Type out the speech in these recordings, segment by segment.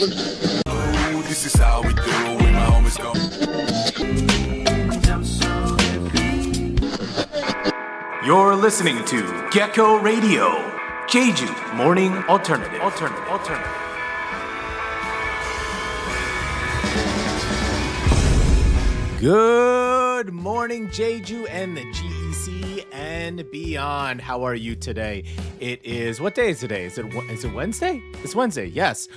This is how we do when my homies go. You're listening to Gecko Radio, Jeju Morning Alternative. Good morning, Jeju and the GEC and beyond. How are you today? It is, what day is today? Is it Wednesday? It's Wednesday, yes.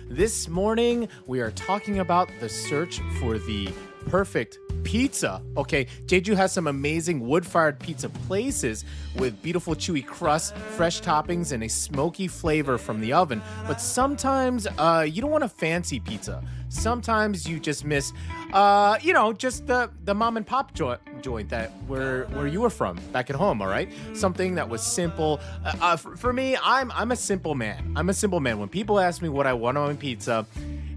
This morning we are talking about the search for the perfect pizza. Okay, Jeju has some amazing wood-fired pizza places with beautiful chewy crust, fresh toppings, and a smoky flavor from the oven. But sometimes you don't want a fancy pizza. Sometimes you just miss, just the mom and pop joint that where you were from back at home. All right, something that was simple. For me, I'm a simple man. When people ask me what I want on my pizza,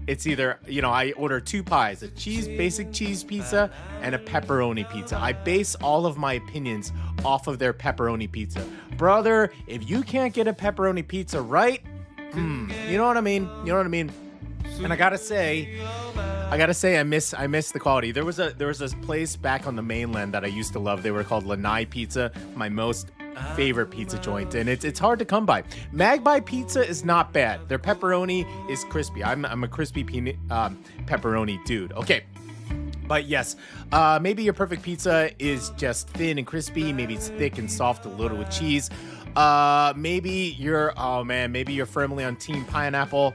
it's either, I order 2 pies, a basic cheese pizza and a pepperoni pizza. I base all of my opinions off of their pepperoni pizza. Brother, if you can't get a pepperoni pizza right, you know what I mean? And I gotta say, I miss the quality. There was this place back on the mainland that I used to love. They were called Lanai Pizza, my most favorite pizza joint, and it's hard to come by. Magpie Pizza is not bad. Their pepperoni is crispy. I'm a crispy pepperoni dude. Okay. But yes, maybe your perfect pizza is just thin and crispy. Maybe it's thick and soft, loaded with cheese. Maybe you're firmly on team pineapple.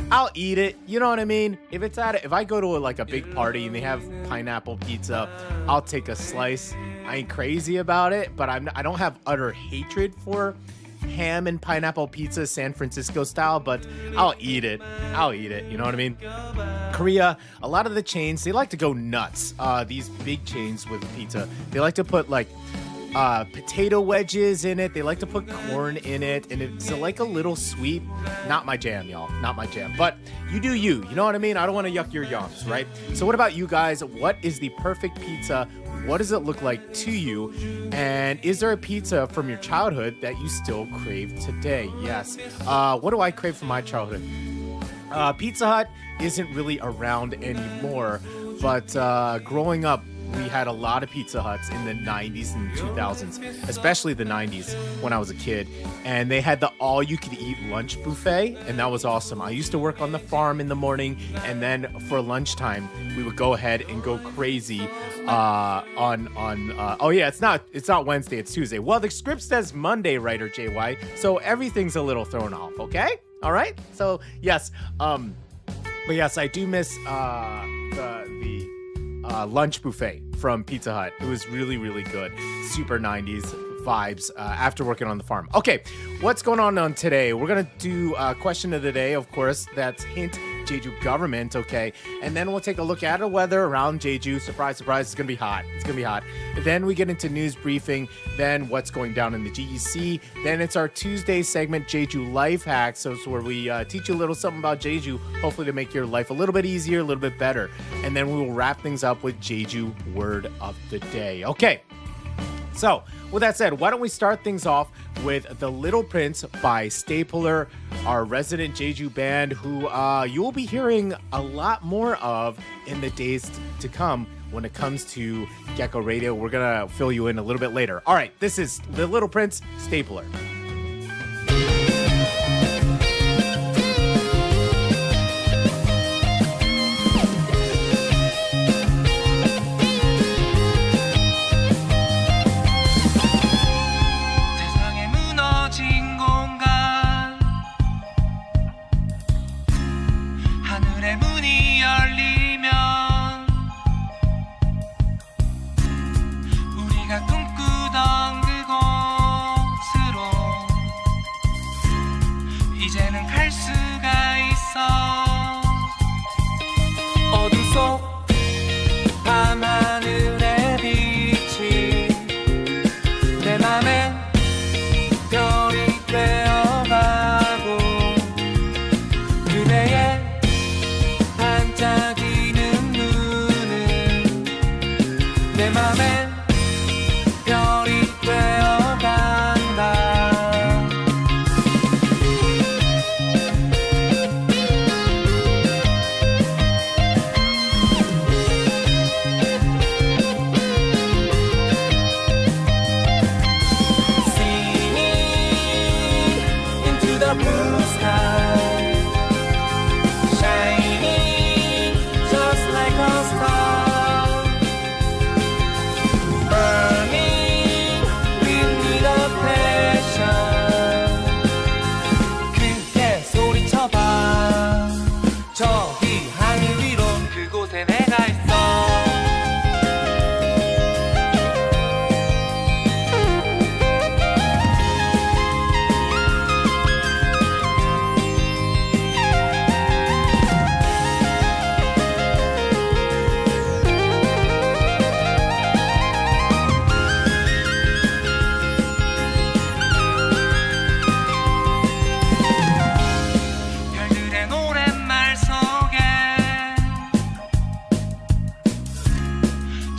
I'll eat it. You know what I mean? If I go to a big party and they have pineapple pizza, I'll take a slice. I ain't crazy about it, but I don't have utter hatred for ham and pineapple pizza, San Francisco style, but I'll eat it. You know what I mean? Korea, a lot of the chains, they like to go nuts. These big chains with pizza, they like to put potato wedges in it. They like to put corn in it, and it's like a little sweet. Not my jam, y'all. Not my jam. But you do you. You know what I mean? I don't want to yuck your yums, right? So what about you guys? What is the perfect pizza? What does it look like to you? And is there a pizza from your childhood that you still crave today? Yes. What do I crave from my childhood? Pizza Hut isn't really around anymore, but growing up, we had a lot of Pizza Huts in the 90s and 2000s, especially the 90s when I was a kid. And they had the all-you-could-eat lunch buffet, and that was awesome. I used to work on the farm in the morning, and then for lunchtime, we would go ahead and go crazy it's not Wednesday, it's Tuesday. Well, the script says Monday, writer JY, so everything's a little thrown off, okay? All right? So, yes. But yes, I do miss the lunch buffet from Pizza Hut. It was really, really good. Super 90s vibes after working on the farm. Okay, what's going on today? We're going to do a question of the day, of course. That's hint Jeju government, okay? And then we'll take a look at the weather around Jeju. Surprise, surprise, it's going to be hot. It's going to be hot. Then we get into news briefing, then what's going down in the GEC. Then it's our Tuesday segment, Jeju Life Hacks. So it's where we teach you a little something about Jeju, hopefully to make your life a little bit easier, a little bit better. And then we will wrap things up with Jeju Word of the Day. Okay. So, with that said, why don't we start things off with The Little Prince by StayPuller, our resident Jeju band, who you will be hearing a lot more of in the days to come when it comes to Gecko Radio. We're going to fill you in a little bit later. All right, this is The Little Prince, StayPuller.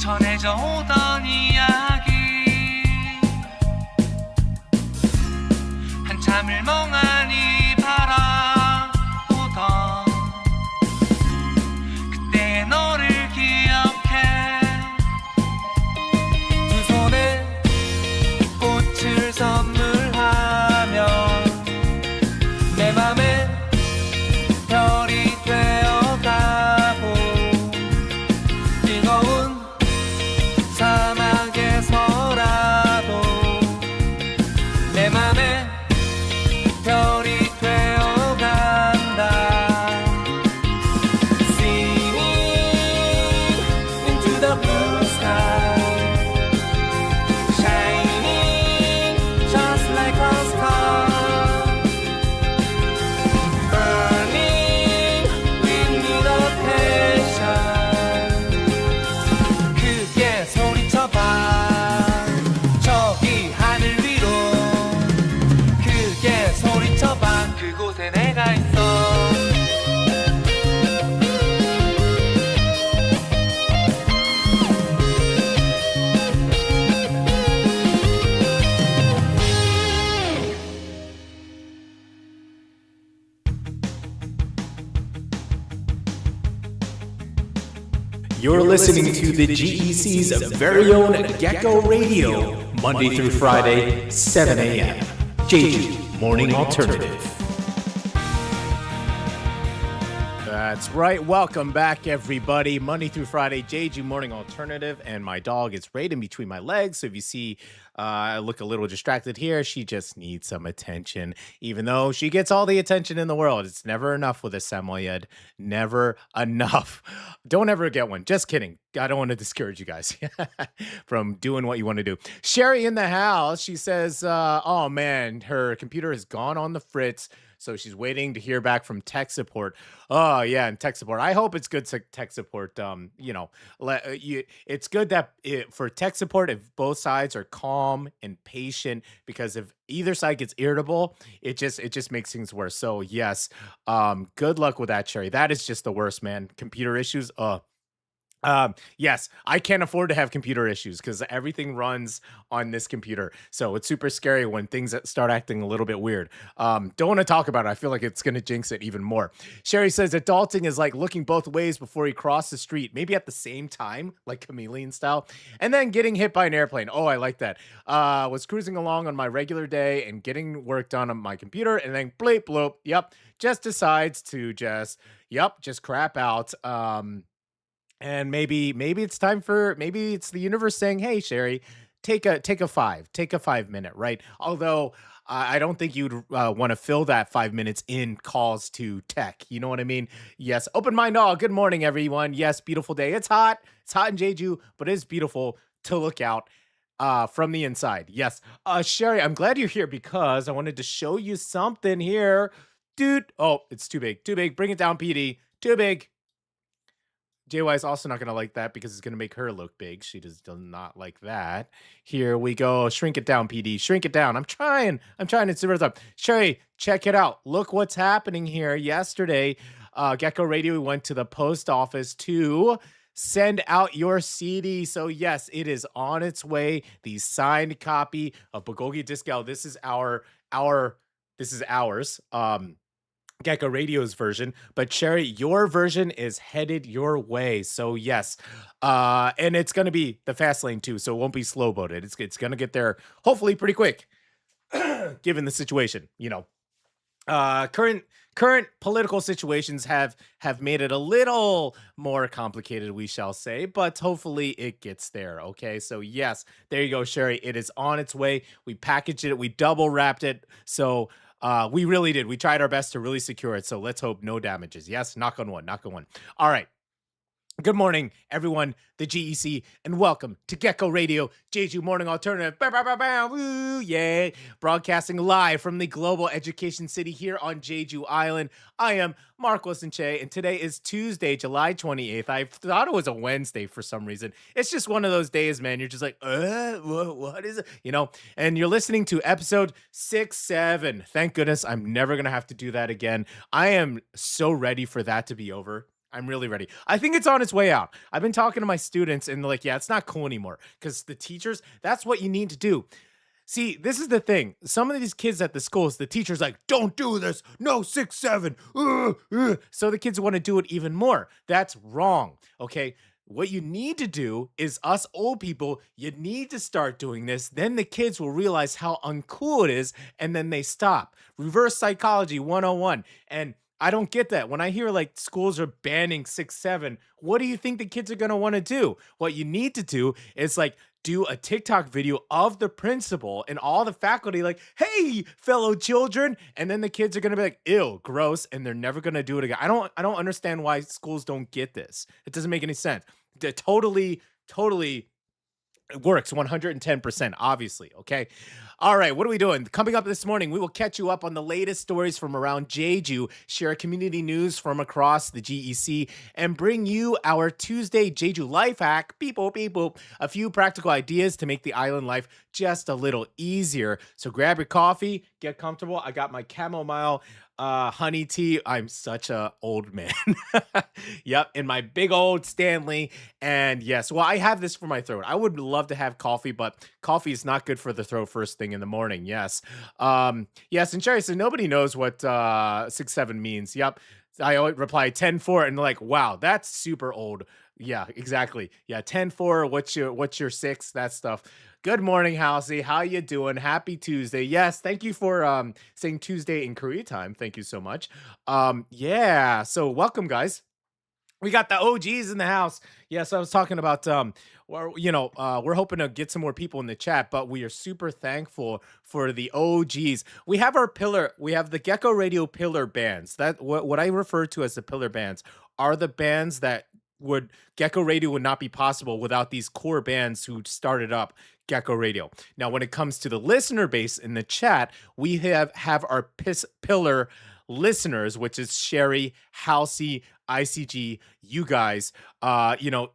전해져 오던 이야기 한참을 멍하니 바라보던 그때의 너를 기억해 두 손에 꽃을 선물하며 내 맘에 별이 되어가고 뜨거운 사막에서라도 내 맘에 별이 되어간다 Singing into the blue sky Shining just like a star Burning with need of passion 크게 소리쳐봐 저기 하늘 위로 크게 소리쳐봐 그곳에 내가 있어 You're listening to the GEC's very own Gecko Radio, Monday through Friday, 7 a.m. Jeju Morning Alternative. That's right. Welcome back, everybody. Monday through Friday, Jeju Morning Alternative, and my dog is right in between my legs. So if you see I look a little distracted here, she just needs some attention. Even though she gets all the attention in the world, it's never enough with a samoyed. Never enough. Don't ever get one. Just kidding. I don't want to discourage you guys from doing what you want to do. Sherry in the house. She says, oh man, her computer has gone on the fritz. So she's waiting to hear back from tech support. Oh yeah, and tech support. I hope it's good tech support. It's good that for tech support, if both sides are calm and patient, because if either side gets irritable, it just makes things worse. So yes, good luck with that, Sherry. That is just the worst, man. Computer issues. Yes, I can't afford to have computer issues because everything runs on this computer. So it's super scary when things start acting a little bit weird. Don't want to talk about it. I feel like it's going to jinx it even more. Sherry says adulting is like looking both ways before you cross the street, maybe at the same time, like chameleon style, and then getting hit by an airplane. Oh, I like that. Was cruising along on my regular day and getting work done on my computer, and then bleep bloop. Yep, just decides to just crap out. And maybe it's time for, maybe it's the universe saying, hey, Sherry, take a 5 minute, right? Although I don't think you'd want to fill that 5 minutes in calls to tech. You know what I mean? Yes. Open mind all. Good morning, everyone. Yes. Beautiful day. It's hot in Jeju, but it's beautiful to look out from the inside. Yes. Sherry, I'm glad you're here because I wanted to show you something here. Dude. Oh, it's too big. Bring it down, PD. Too big. JY is also not going to like that because it's going to make her look big. She does not like that. Here we go. Shrink it down, PD. Shrink it down. I'm trying to super up. Sherry, check it out. Look what's happening here. Yesterday, Gecko Radio went to the post office to send out your CD. So yes, it is on its way. The signed copy of Bulgogi Discal. This is ours. Gecko Radio's version, but Sherry, your version is headed your way. So yes, and it's gonna be the fast lane too, so it won't be slow boated. It's gonna get there hopefully pretty quick, given the situation. You know, current political situations have made it a little more complicated, we shall say, but hopefully it gets there. Okay, so yes, there you go, Sherry. It is on its way. We packaged it, we double wrapped it, so. We really did. We tried our best to really secure it. So let's hope no damages. Yes, knock on wood. All right. Good morning, everyone, the GEC, and welcome to Gecko Radio, Jeju Morning Alternative. Bow, bow, bow, bow, woo, yay. Broadcasting live from the global education city here on Jeju Island. I am Marcos and Che, and today is Tuesday, July 28th. I thought it was a Wednesday for some reason. It's just one of those days, man. You're just like, what is it? You know, and you're listening to episode 67. Thank goodness I'm never going to have to do that again. I am so ready for that to be over. I'm really ready. I think it's on its way out. I've been talking to my students and they're like, yeah, it's not cool anymore because the teachers, that's what you need to do. See, this is the thing. Some of these kids at the schools, the teacher's like, don't do this. No, 6, 7. So the kids want to do it even more. That's wrong. Okay. What you need to do is us old people, you need to start doing this. Then the kids will realize how uncool it is. And then they stop. Reverse psychology 101. And I don't get that. When I hear like schools are banning 6, 7, what do you think the kids are going to want to do? What you need to do is like do a TikTok video of the principal and all the faculty like, hey, fellow children. And then the kids are going to be like, ew, gross. And they're never going to do it again. I don't understand why schools don't get this. It doesn't make any sense. It totally works 110%, obviously. Okay. All right. What are we doing? Coming up this morning, we will catch you up on the latest stories from around Jeju, share community news from across the GEC, and bring you our Tuesday Jeju life hack. Beep, boop, beep, boop. A few practical ideas to make the island life just a little easier. So grab your coffee, get comfortable. I got my chamomile honey tea. I'm such a old man. Yep, in my big old Stanley. And yes, well, I have this for my throat. I would love to have coffee, but coffee is not good for the throat first thing in the morning. Yes. Yes, and Sherry said nobody knows what 6, 7 means. Yep. I always reply 10-4 and like, wow, that's super old. Yeah, exactly. Yeah, 10-4. What's your 6? That stuff. Good morning, Halsey. How you doing? Happy Tuesday. Yes, thank you for saying Tuesday in Korea time. Thank you so much. Yeah, so welcome, guys. We got the OGs in the house. Yes, I was talking about we're hoping to get some more people in the chat, but we are super thankful for the OGs. We have the Gecko Radio pillar bands. That what I refer to as the pillar bands are the bands that Gecko Radio would not be possible without these core bands who started up Gecko Radio. Now, when it comes to the listener base in the chat, we have our pillar listeners, which is Sherry, Halsey, ICG, you guys, Ian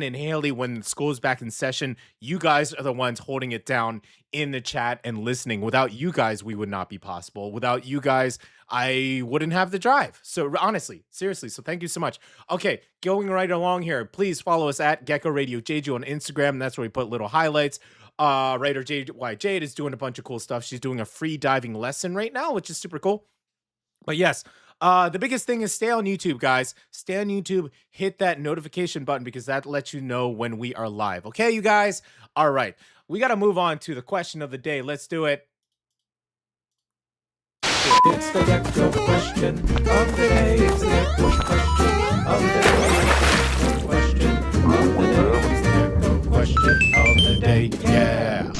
and Haley, when school's back in session, you guys are the ones holding it down in the chat and listening. Without you guys, we would not be possible. Without you guys, I wouldn't have the drive. So honestly, seriously, so thank you so much. Okay, going right along here, please follow us at Gecko Radio Jeju on Instagram. That's where we put little highlights. Writer Jade is doing a bunch of cool stuff. She's doing a free diving lesson right now, which is super cool. But yes, the biggest thing is stay on YouTube, guys. Stay on YouTube, hit that notification button because that lets you know when we are live. Okay, you guys? All right. We got to move on to the question of the day. Let's do it. It's the Gecko question of the day. It's the Gecko question of the day. Question of the day. It's the Gecko question of the day. Yeah.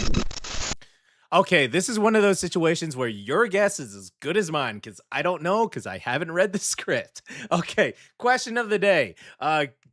Okay, this is one of those situations where your guess is as good as mine because I don't know because I haven't read the script. Okay, question of the day.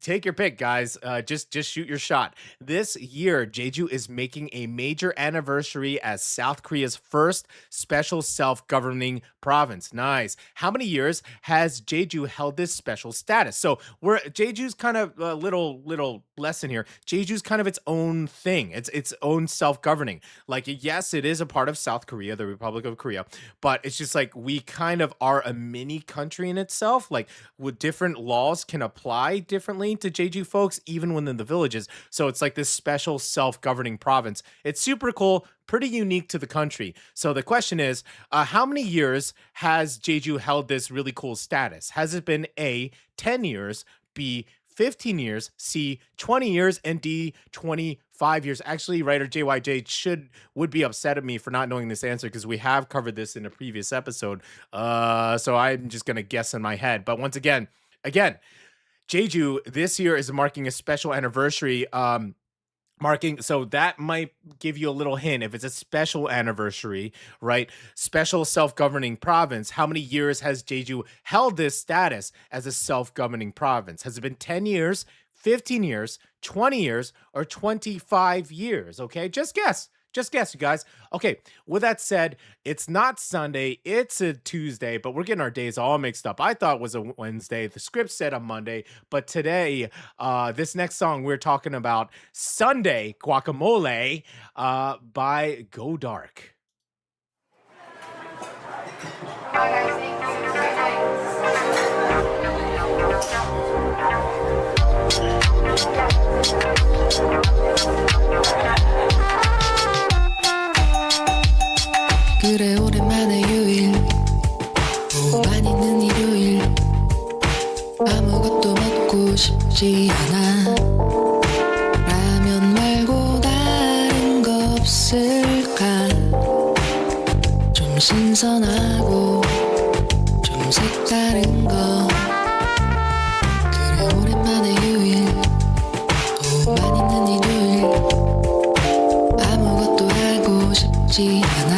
Take your pick, guys. Just shoot your shot. This year, Jeju is making a major anniversary as South Korea's first special self-governing province. Nice. How many years has Jeju held this special status? So Jeju's kind of a little lesson here. Jeju's kind of its own thing. It's its own self-governing. Like, yes, it is a part of South Korea, the Republic of Korea, but it's just like we kind of are a mini country in itself. Like, with different laws can apply differently to Jeju folks, even within the villages. So it's like this special self-governing province. It's super cool, pretty unique to the country. So the question is, how many years has Jeju held this really cool status? Has it been A, 10 years, B, 15 years, C, 20 years, and D, 25 years? Actually, writer JYJ would be upset at me for not knowing this answer because we have covered this in a previous episode. So I'm just going to guess in my head. But once again, Jeju this year is marking a special anniversary. So that might give you a little hint. If it's a special anniversary, right? Special self-governing province. How many years has Jeju held this status as a self-governing province? Has it been 10 years, 15 years, 20 years, or 25 years? Okay, just guess. Just guess, you guys. Okay, with that said, it's not Sunday, it's a Tuesday, but we're getting our days all mixed up. I thought it was a Wednesday. The script said a Monday, but today, this next song, we're talking about Sunday, Guacamole, by Godarxk. 그래 오랜만에 유일 만 있는 일요일 아무것도 먹고 싶지 않아 라면 말고 다른 거 없을까 좀 신선하고 좀 색다른 거 그래 오랜만에 유일 만 있는 일요일 아무것도 하고 싶지 않아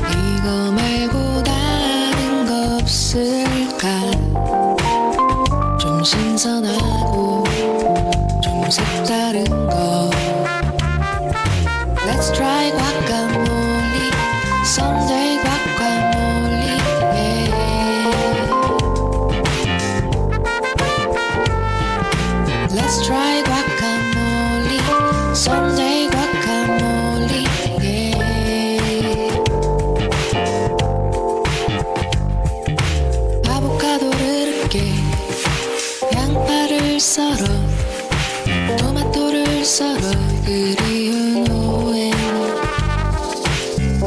이거 말고 다른 거 없을까 좀 신선하고 좀 색다른 거 Let's try guacamole Sunday guacamole yeah. Let's try guacamole Sunday guacamole yeah. 아보카도를 으깨 양파를 썰어 토마토를 썰어 그리운 후에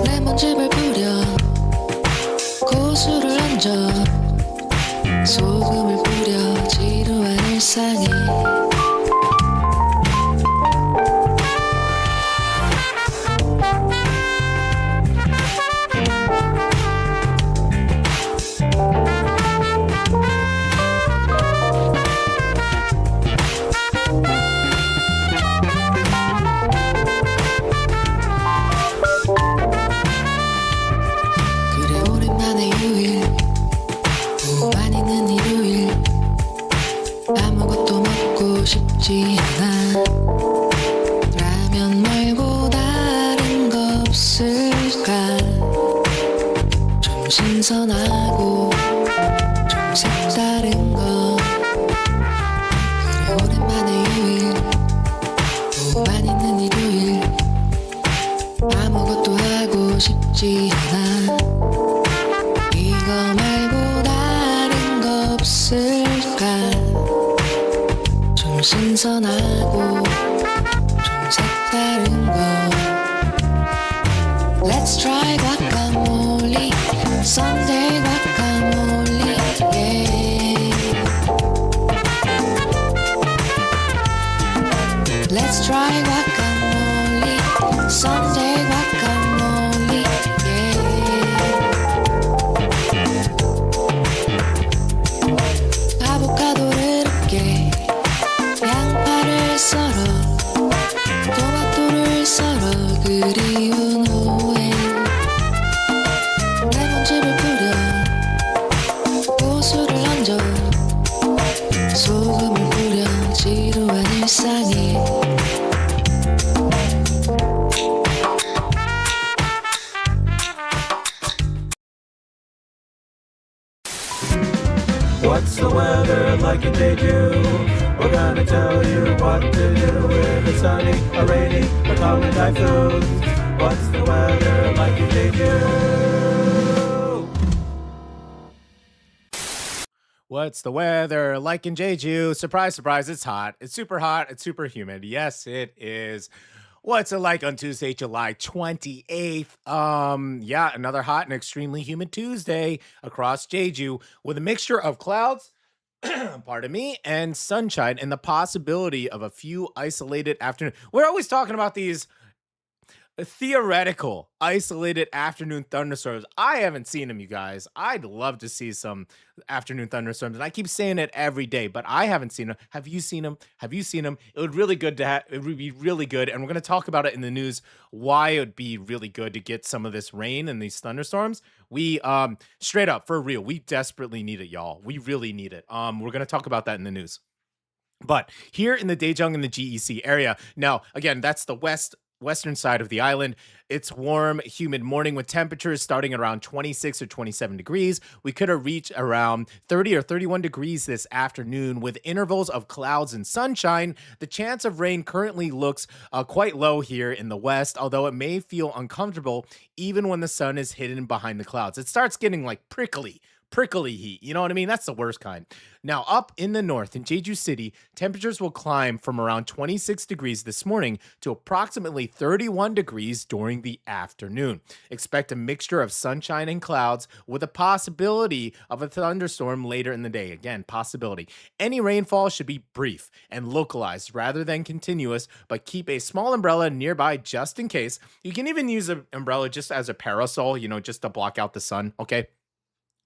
레몬즙을 뿌려 고수를 얹어 소금을 뿌려 지루한 일상에 그래 오랜만에 유일 많이 있는 일요일 아무것도 먹고 싶지 않아 라면 말고 다른 거 없을까 좀 신선하고 좀 색다른 거 그래 오랜만에 유일 많이 있는 일요일 아무것도 하고 싶지 않아 이거 말고 다른 거 없을까 좀 신선하고 좀 색다른 거 Let's try guacamole Sunday guacamole yeah. Let's try guacamole Sunday guacamole yeah. 아보카도를 으깨 양파를 썰어 토마토를 썰어 그리운 후에 레몬즙을 뿌려 고수를 얹어 소금을 뿌려 지루한 일상에 What's the weather like in Jeju? We're gonna tell you what to do if it's sunny or rainy or calm with typhoons. What's the weather like in Jeju? What's the weather like in Jeju? Surprise, surprise, it's hot. It's super hot. It's super humid. Yes, it is. What's it like on Tuesday, July 28th? Yeah, another hot and extremely humid Tuesday across Jeju with a mixture of clouds, pardon me, and sunshine and the possibility of a few isolated afternoon. We're always talking about these theoretical isolated afternoon thunderstorms. I haven't seen them, you guys. I'd love to see some afternoon thunderstorms, and I keep saying it every day, but I haven't seen them. Have you seen them? Have you seen them? It would be really good, and we're going to talk about it in the news. Why it would be really good to get some of this rain and these thunderstorms. We straight up for real, we desperately need it, y'all. We really need it. We're going to talk about that in the news. But here in the Daejeong and the GEC area, now again, that's the western side of the island. It's warm, humid morning with temperatures starting around 26 or 27 degrees. We could have reached around 30 or 31 degrees this afternoon with intervals of clouds and sunshine. The chance of rain currently looks quite low here in the west, although it may feel uncomfortable even when the sun is hidden behind the clouds. It starts getting like prickly prickly heat. You know what I mean? That's the worst kind. Now, up in the north, in Jeju City, temperatures will climb from around 26 degrees this morning to approximately 31 degrees during the afternoon. Expect a mixture of sunshine and clouds with a possibility of a thunderstorm later in the day. Again, possibility. Any rainfall should be brief and localized rather than continuous, but keep a small umbrella nearby just in case. You can even use an umbrella just as a parasol, just to block out the sun, okay?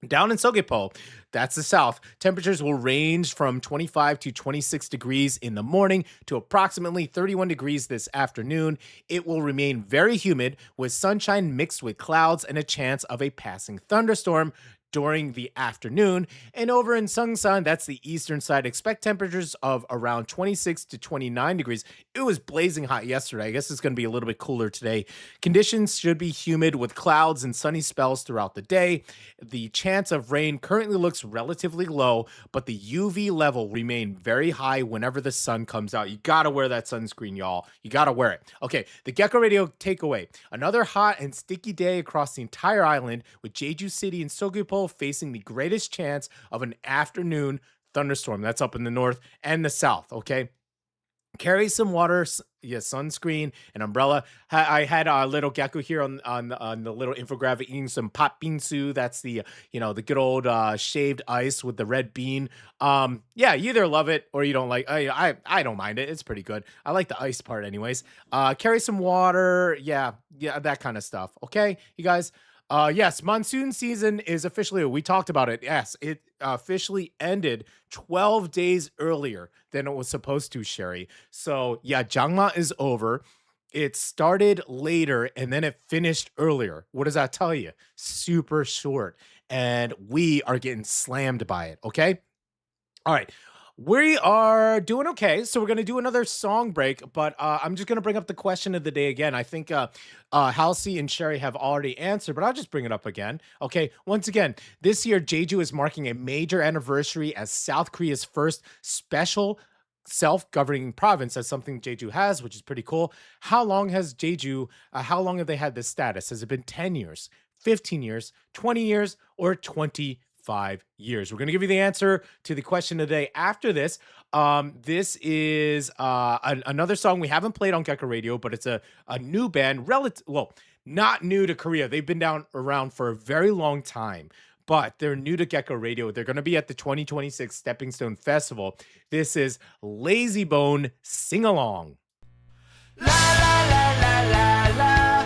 Down in Sogyepo, that's the south, temperatures will range from 25 to 26 degrees in the morning to approximately 31 degrees this afternoon. It will remain very humid with sunshine mixed with clouds and a chance of a passing thunderstorm during the afternoon. And over in Seongsan, that's the eastern side, expect temperatures of around 26 to 29 degrees. It was blazing hot yesterday. I guess it's going to be a little bit cooler today. Conditions should be humid with clouds and sunny spells throughout the day. The chance of rain currently looks relatively low, but the UV level remain very high whenever the sun comes out. You got to wear that sunscreen, y'all. You got to wear it. Okay, the Gecko Radio takeaway. Another hot and sticky day across the entire island with Jeju City and Sogyepo facing the greatest chance of an afternoon thunderstorm. That's up in the north and the south, okay? Carry some water, sunscreen, an umbrella. I had a little Gecko here on the little infographic eating some pot bingsu. That's the the good old shaved ice with the red bean. Yeah, you either love it or you don't like. I don't mind it. It's pretty good. I like the ice part, anyways. Carry some water. Yeah, that kind of stuff. Okay, you guys. Yes, monsoon season is officially, we talked about it. Yes, it officially ended 12 days earlier than it was supposed to, Sherry. So yeah, Jangma is over. It started later and then it finished earlier. What does that tell you? Super short. And we are getting slammed by it, okay? All right. We are doing okay, so we're going to do another song break, but I'm just going to bring up the question of the day again. I think Halsey and Sherry have already answered, but I'll just bring it up again. Okay, once again, this year, Jeju is marking a major anniversary as South Korea's first special self-governing province. That's something Jeju has, which is pretty cool. How long has Jeju, how long have they had this status? Has it been 10 years, 15 years, 20 years, or 25 years? We're going to give you the answer to the question of the day after this. This is another song we haven't played on Gecko Radio, but it's a new band, not new to Korea. They've been around for a very long time, but they're new to Gecko Radio. They're going to be at the 2026 Stepping Stone Festival. This is Lazybone Sing Along. La la la la la la.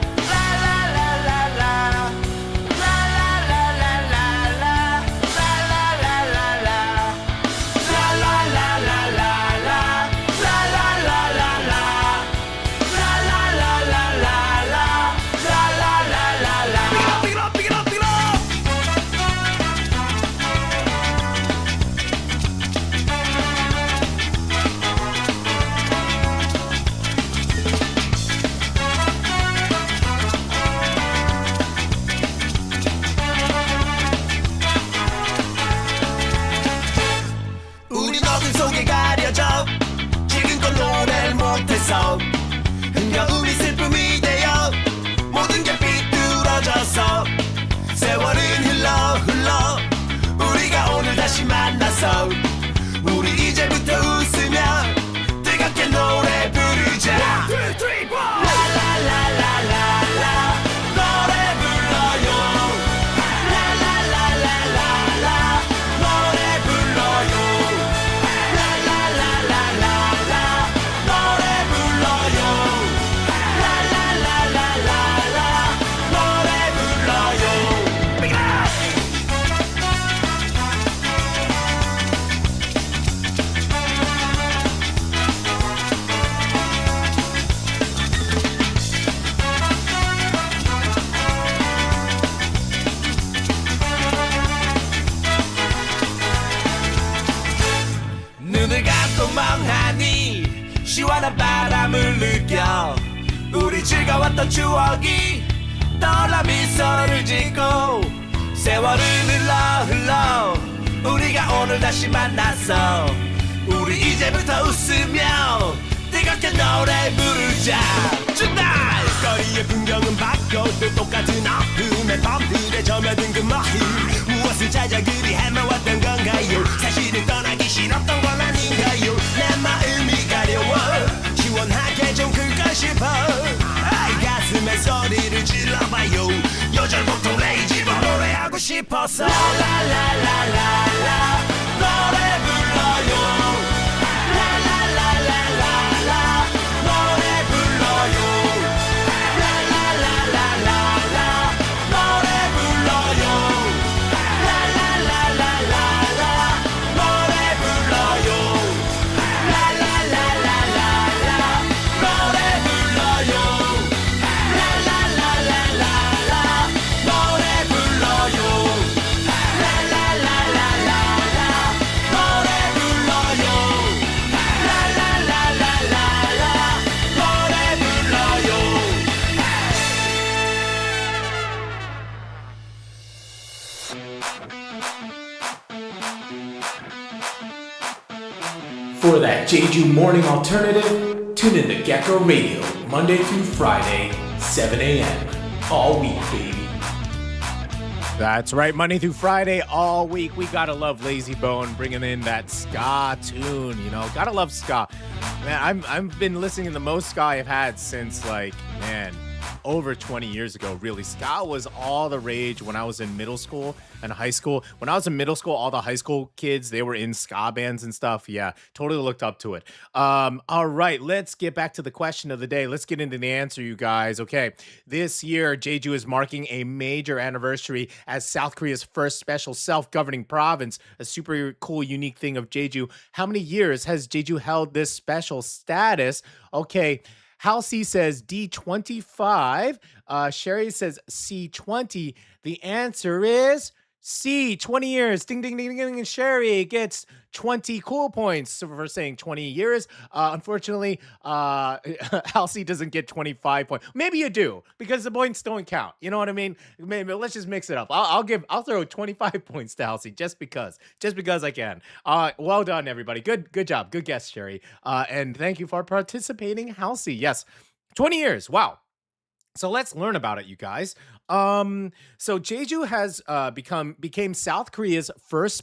흥겨움이 슬픔이 되어 모든 게 삐뚤어져서 세월은 흘러 우리가 오늘 다시 만나서 우리 이제부터 웃으며 뜨겁게 노래 부르자. 1, 2, 3, 4. 라라라라라라 노래 불러요. 라라라라라라 노래 불러요. 눈을 감고 멍하니 시원한 바람을 느껴 우리 즐거웠던 추억이 떠올라 미소를 짓고 세월은 흘러 우리가 오늘 다시 만났어 우리 이제부터 웃으며 뜨겁게 노래 부르자. Tonight 거리의 풍경은 바뀌어도 똑같은 아픔의 밤들에 점여든 그 마음 무엇을 찾아 그 For that Jeju morning alternative, tune in to Gecko Radio, Monday through Friday, 7 a.m. All week, baby. That's right, Monday through Friday, all week. We gotta love Lazybone bringing in that ska tune, you know. Gotta love ska. Man, I've been listening to the most ska I've had since, like, man, over 20 years ago, really. Ska was all the rage when I was in middle school and high school. When I was in middle school, all the high school kids, they were in ska bands and stuff. Yeah, totally looked up to it. All right, let's get back to the question of the day. Let's get into the answer, you guys. Okay, this year, Jeju is marking a major anniversary as South Korea's first special self-governing province, a super cool, unique thing of Jeju. How many years has Jeju held this special status? Okay, Halsey says D25. Sherry says C20. The answer is C, 20 years. Ding, ding, ding, ding, ding. Sherry gets 20 cool points for saying 20 years. Unfortunately, Halsey doesn't get 25 points. Maybe you do, because the points don't count. You know what I mean? Maybe let's just mix it up. I'll throw 25 points to Halsey just because I can. Well done, everybody. Good job. Good guess, Sherry. And thank you for participating, Halsey. Yes, 20 years. Wow. So let's learn about it, you guys. So Jeju has became South Korea's first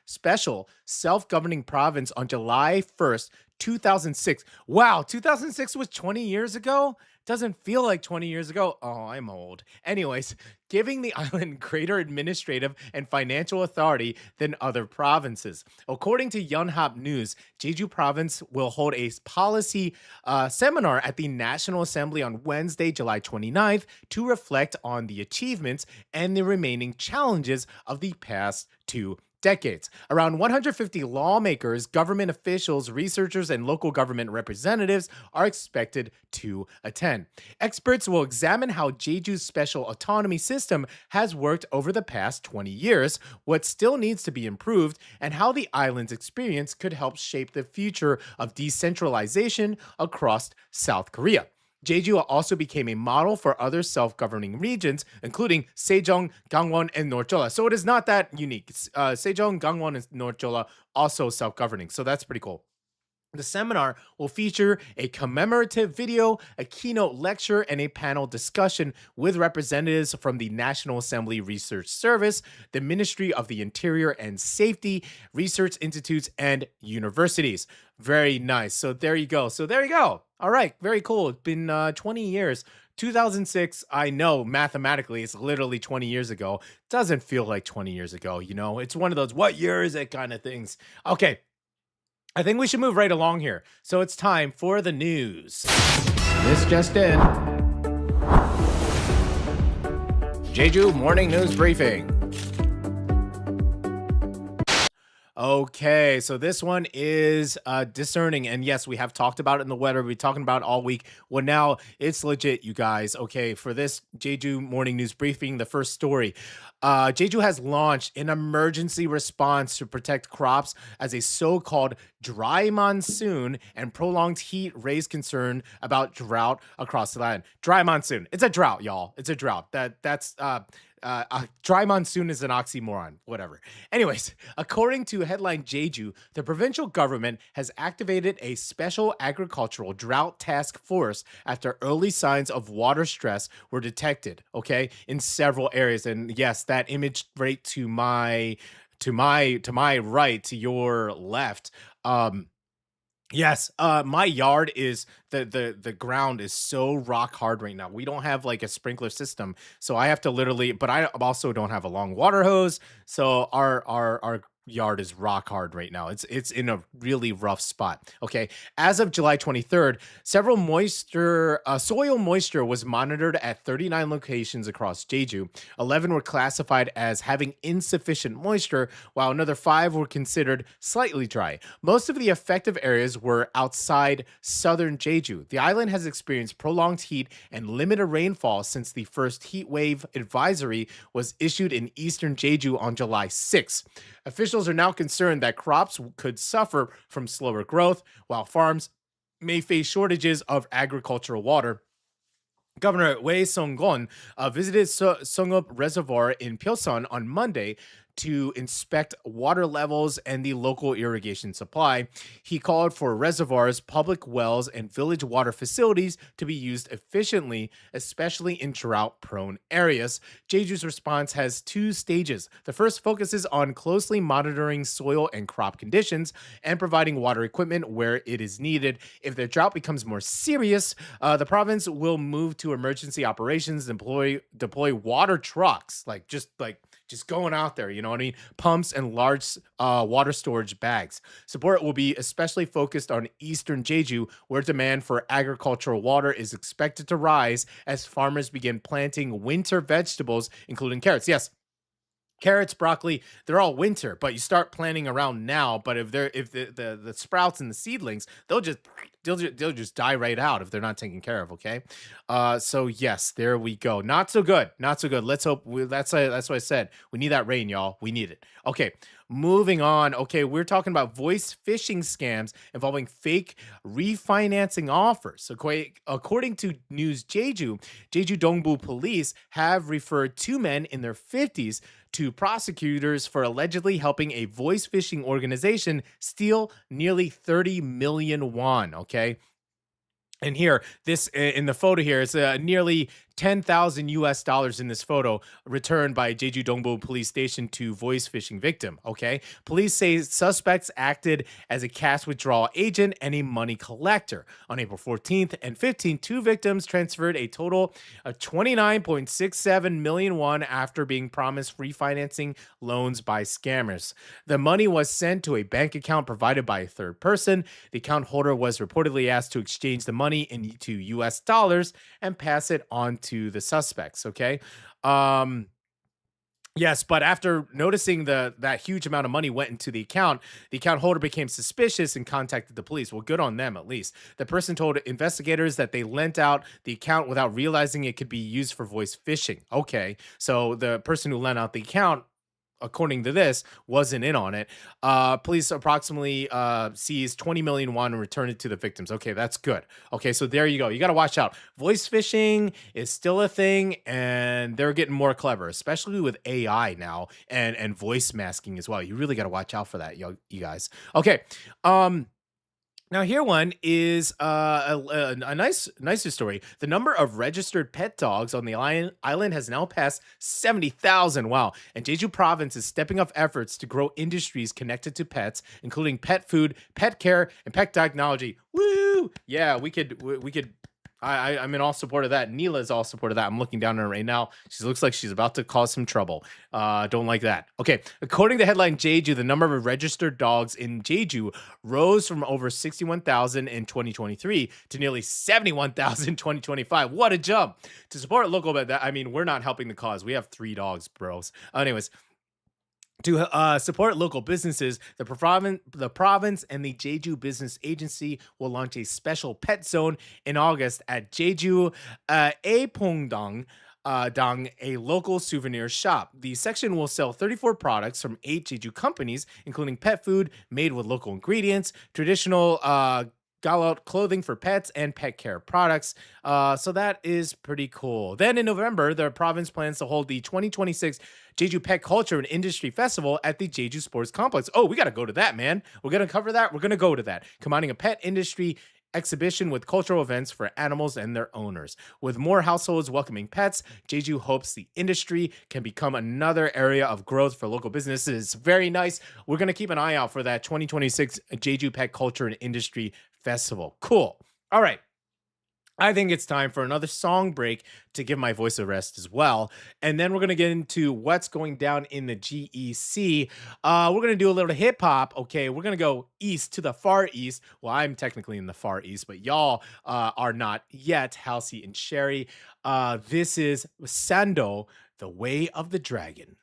special self-governing province on July 1st, 2006. Wow, 2006 was 20 years ago? Doesn't feel like 20 years ago. Oh, I'm old. Anyways, giving the island greater administrative and financial authority than other provinces. According to Yonhap News, Jeju Province will hold a policy seminar at the National Assembly on Wednesday, July 29th, to reflect on the achievements and the remaining challenges of the past 2 decades. Around 150 lawmakers, government officials, researchers, and local government representatives are expected to attend. Experts will examine how Jeju's special autonomy system has worked over the past 20 years, what still needs to be improved, and how the island's experience could help shape the future of decentralization across South Korea. Jeju also became a model for other self-governing regions, including Sejong, Gangwon, and North Jeolla. So it is not that unique. Sejong, Gangwon, and North Jeolla also self-governing. So that's pretty cool. The seminar will feature a commemorative video, a keynote lecture, and a panel discussion with representatives from the National Assembly Research Service, the Ministry of the Interior and Safety, research institutes, and universities. Very nice. So there you go. All right. Very cool. It's been 20 years. 2006, I know mathematically it's literally 20 years ago. Doesn't feel like 20 years ago, you know? It's one of those, what year is it kind of things. Okay. I think we should move right along here. So it's time for the news. This just in. Jeju Morning News Briefing. Okay, so this one is discerning. And yes, we have talked about it in the weather. We've been talking about it all week. Well, now it's legit, you guys. Okay, for this Jeju Morning News Briefing, the first story. Jeju has launched an emergency response to protect crops as a so-called dry monsoon and prolonged heat raised concern about drought across the land. Dry monsoon. It's a drought, y'all. It's a drought. That's dry monsoon is an oxymoron, whatever. Anyways, according to headline Jeju, the provincial government has activated a special agricultural drought task force after early signs of water stress were detected, okay, in several areas. And yes, that image right to my right, to your left, Yes, my yard is the ground is so rock hard right now. We don't have like a sprinkler system, so I have to literally. But I also don't have a long water hose, so our yard is rock hard right now. It's in a really rough spot. Okay, as of July 23rd, several soil moisture was monitored at 39 locations across Jeju. 11 were classified as having insufficient moisture, while another 5 were considered slightly dry. Most of the affected areas were outside southern Jeju. The island has experienced prolonged heat and limited rainfall since the first heat wave advisory was issued in eastern Jeju on July 6th. Officials are now concerned that crops could suffer from slower growth, while farms may face shortages of agricultural water. Governor Wei Song-gon visited Songup Reservoir in Pyeongsan on Monday to inspect water levels and the local irrigation supply. He called for reservoirs, public wells, and village water facilities to be used efficiently, especially in drought-prone areas. Jeju's response has 2 stages. The first focuses on closely monitoring soil and crop conditions and providing water equipment where it is needed. If the drought becomes more serious, the province will move to emergency operations and deploy water trucks, just going out there, you know what I mean? Pumps and large water storage bags. Support will be especially focused on eastern Jeju, where demand for agricultural water is expected to rise as farmers begin planting winter vegetables, including carrots. Yes, carrots, broccoli, they're all winter, but you start planting around now. But if the sprouts and the seedlings, they'll just die right out if they're not taken care of. Okay, so yes, there we go. Not so good, not so good. Let's hope that's what I said. We need that rain, y'all. We need it. Okay, moving on. Okay, we're talking about voice phishing scams involving fake refinancing offers. Okay, according to News Jeju, Jeju Dongbu police have referred 2 men in their 50s to prosecutors for allegedly helping a voice phishing organization steal nearly 30 million won. Okay. And here, this in the photo here is nearly 10,000 US dollars in this photo returned by Jeju Dongbu police station to voice phishing victim. Okay. Police say suspects acted as a cash withdrawal agent and a money collector. On April 14th and 15th, 2 victims transferred a total of 29.67 million won after being promised refinancing loans by scammers. The money was sent to a bank account provided by a third person. The account holder was reportedly asked to exchange the money into US dollars and pass it on to the suspects. Okay. Yes, but after noticing that huge amount of money went into the account holder became suspicious and contacted the police. Well, good on them, at least. The person told investigators that they lent out the account without realizing it could be used for voice phishing. Okay, so the person who lent out the account, according to this, wasn't in on it. Police approximately seized 20 million won and returned it to the victims. Okay, that's good. Okay, so there you go. You got to watch out. Voice phishing is still a thing, and they're getting more clever, especially with AI now and voice masking as well. You really got to watch out for that, you guys. Okay. Now, here one is a nicer story. The number of registered pet dogs on the island has now passed 70,000. Wow. And Jeju province is stepping up efforts to grow industries connected to pets, including pet food, pet care, and pet technology. Woo! Yeah, we could I'm in all support of that. Neela is all support of that. I'm looking down on her right now. She looks like she's about to cause some trouble. Don't like that. Okay. According to headline Jeju, the number of registered dogs in Jeju rose from over 61,000 in 2023 to nearly 71,000 in 2025. What a jump. To support local, but I mean, we're not helping the cause. We have 3 dogs, bros. Anyways, to support local businesses, the province and the Jeju Business Agency will launch a special pet zone in August at Jeju Apongdong, a local souvenir shop. The section will sell 34 products from 8 Jeju companies, including pet food made with local ingredients, traditional Galot clothing for pets, and pet care products. So that is pretty cool. Then in November, the province plans to hold the 2026 Jeju Pet Culture and Industry Festival at the Jeju Sports Complex. Oh, we got to go to that, man. We're going to cover that. We're going to go to that. Combining a pet industry exhibition with cultural events for animals and their owners. With more households welcoming pets, Jeju hopes the industry can become another area of growth for local businesses. Very nice. We're going to keep an eye out for that 2026 Jeju Pet Culture and Industry Festival. Cool. All right. I think it's time for another song break to give my voice a rest as well. And then we're going to get into what's going down in the GEC. We're going to do a little hip hop. Okay, we're going to go east to the far east. Well, I'm technically in the far east, but y'all are not yet. Halsey and Sherry. This is Sandoe, The Way of the Dragon.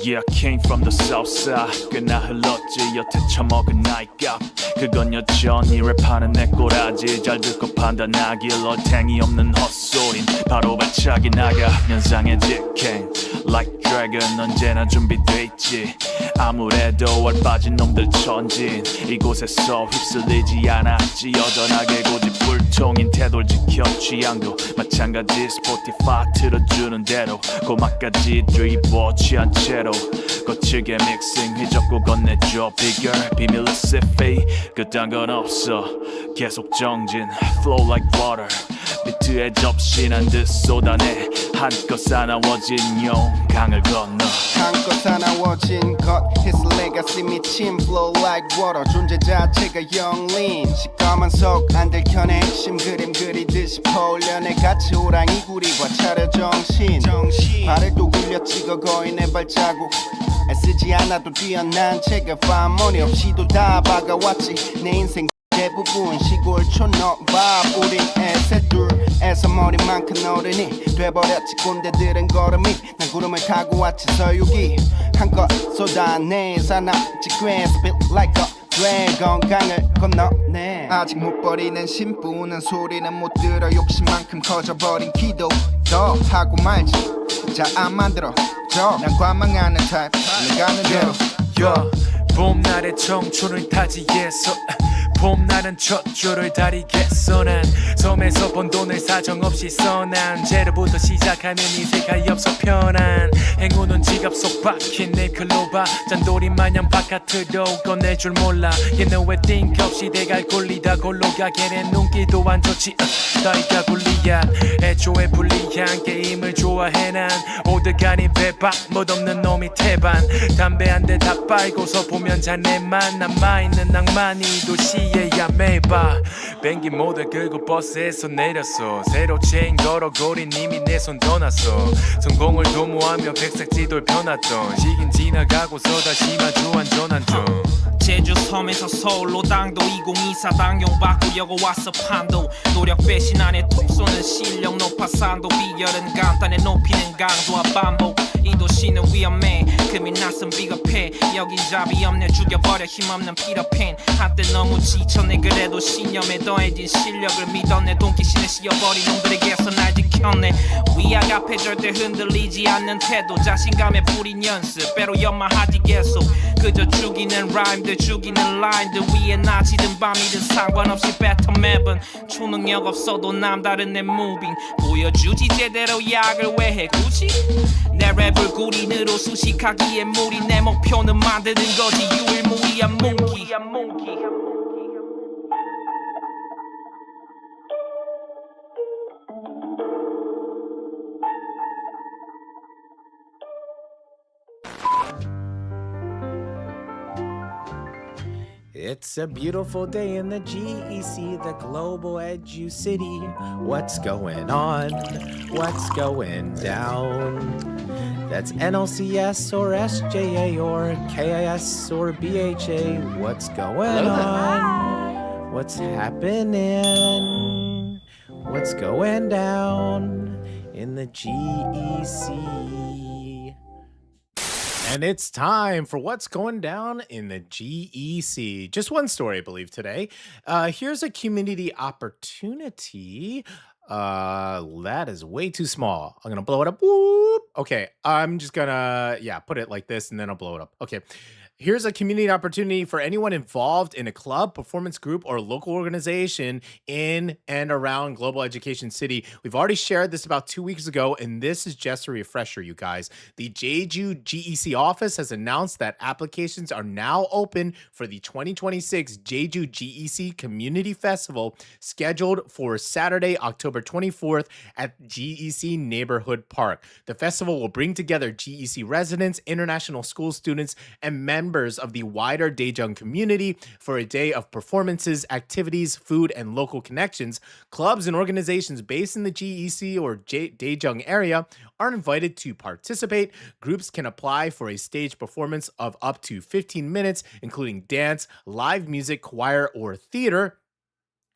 Yeah, I came from the south side. 꽤나 흘렀지 여태 처먹은 나이값. 그건 여전히 랩하는 내 꼬라지. 잘 듣고 판단하길 얼탱이 없는 헛소린 바로 발차기 나가. 연상의 직행 Like Dragon 언제나 준비돼 있지. 아무래도 얼빠진 놈들 천진 이곳에서 휩쓸리지 않았지. 여전하게 고집불통인 태도를 지켜 취향도 마찬가지. 스포티파이 틀어주는 대로 고막까지 뒤집어 취한 채로 거칠게 믹싱 휘젓고 건네줘 비결 비밀 레시피 그딴 건 없어 계속 정진 Flow like water 비트에 접신한 듯 쏟아내 한껏 사나워진 용강을 건너 한껏 사나워진 것 His legacy 미친 Flow like water 존재 자체가 영린 시꺼먼 속 안 들켜내 핵심 그림 그리듯이 퍼올려 내 같이 호랑이 구리와 차려 정신 발을 또 굴려 찍어 거의 내 발자국 애쓰지 않아도 뛰어난 체계화 머리 없이도 다 박아왔지 내 인생 대부분 시골 촌너밥 우린 애새둘에서 머리만 큰 어른이 돼버렸지 꼰대들은 걸음이 난 구름을 타고 왔지 서유기 한껏 쏟아내 사납지 꽤 Spit like a dragon 강을 건너네 아직 못 버리는 신부는 소리는 못 들어 욕심만큼 커져버린 기도 더 하고 말지 자 안 만들어져 난 관망하는 타입 흘러가는 대로 봄날의 청춘을 타지에서 봄날은 첫 줄을 다리겠어 난 섬에서 번 돈을 사정없이 써난 재료부터 시작하는 이 색깔이 없어 편한 행운은 지갑 속 박힌 내 클로바 잔돌이 마냥 바깥으로 꺼낼 줄 몰라 You know I think 없이 대갈 굴리다 골로 가게 된 눈길도 안 좋지 따위가 굴리야 애초에 불리한 게임을 좋아해 난 오드간이 배박 멋없는 놈이 태반 담배 한 대 다 빨고서 보면 자네만 남아있는 낭만이 도시에야 매봐 뱅기 모델 끌고 버스에서 내렸어 새로 체인 걸어고린 이미 내 손 떠났어 성공을 도모하며 백색 지도를 펴놨던 시긴 지나가고서 다시 마주한 전환점 제주 섬에서 서울로 당도 2024 당용 바꾸려고 왔어 판도 노력 배신 안에 톡 쏘는 실력 높아 산도 비결은 간단해 높이는 강도와 반복 이 도시는 위험해 금이 낯선 비겁해 여긴 잡이 없네 죽여버려 힘없는 피터팬 한때 너무 지쳤네 그래도 신념에 더해진 실력을 믿었네 돈기신에 씌어버린 놈들에게서 날 지켰네 위악 앞에 절대 흔들리지 않는 태도 자신감에 뿌린 연습 빼로 연마하지 계속 그저 죽이는 라임들 죽이는 라인들 위에 낮이든 밤이든 상관없이 배터 맵은 초능력 없어도 남다른 내 무빙 보여주지 제대로 약을 왜 해 굳이 내 랩을 구린으로 수식하기에 무리 내 목표는 만드는 거지 유일무이한 몽기 It's a beautiful day in the GEC, the Global Edu City. What's going on? What's going down? That's NLCS or SJA or KIS or BHA. What's going on? What's happening? What's going down in the GEC? And it's time for what's going down in the GEC. Just one story, I believe, today. Here's a community opportunity. That is way too small. I'm going to blow it up. Whoop. Okay, I'm just going to, put it like this and then I'll blow it up. Okay. Here's a community opportunity for anyone involved in a club, performance group, or local organization in and around Global Education City. We've already shared this about 2 weeks ago, and this is just a refresher, you guys. The Jeju GEC office has announced that applications are now open for the 2026 Jeju GEC Community Festival, scheduled for Saturday, October 24th at GEC Neighborhood Park. The festival will bring together GEC residents, international school students, and members of the wider Daejeon community for a day of performances, activities, food, and local connections. Clubs and organizations based in the GEC or Daejeon area are invited to participate. Groups can apply for a stage performance of up to 15 minutes, including dance, live music, choir, or theater.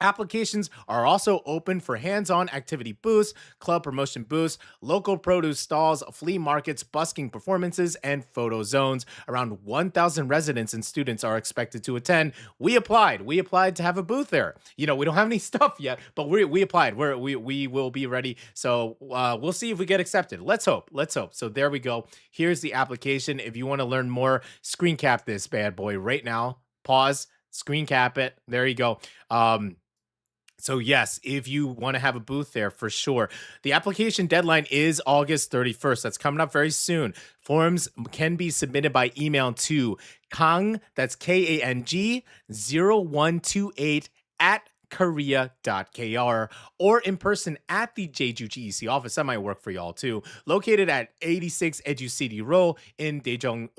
Applications are also open for hands-on activity booths, club promotion booths, local produce stalls, flea markets, busking performances, and photo zones. Around 1,000 residents and students are expected to attend. We applied to have a booth there. We don't have any stuff yet, but we applied. We will be ready. So we'll see if we get accepted. Let's hope. So there we go. Here's the application. If you want to learn more, screen cap this bad boy right now. Pause, screen cap it. There you go. So yes, if you want to have a booth there, for sure. The application deadline is August 31st. That's coming up very soon. Forms can be submitted by email to Kang, that's KANG 0128 at korea.kr, or in person at the Jeju GEC office. That might work for y'all too. Located at 86 Edu City Road in Daejeon.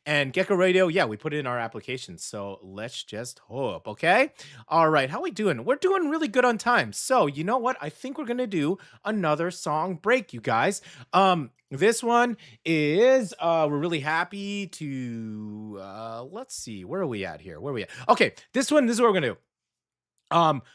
And Gecko Radio, yeah, we put it in our application. So let's just hope, okay? All right, how we doing? We're doing really good on time. So you know what? I think we're gonna do another song break, you guys. This one is we're really happy to let's see, where are we at here? Okay, this is what we're gonna do.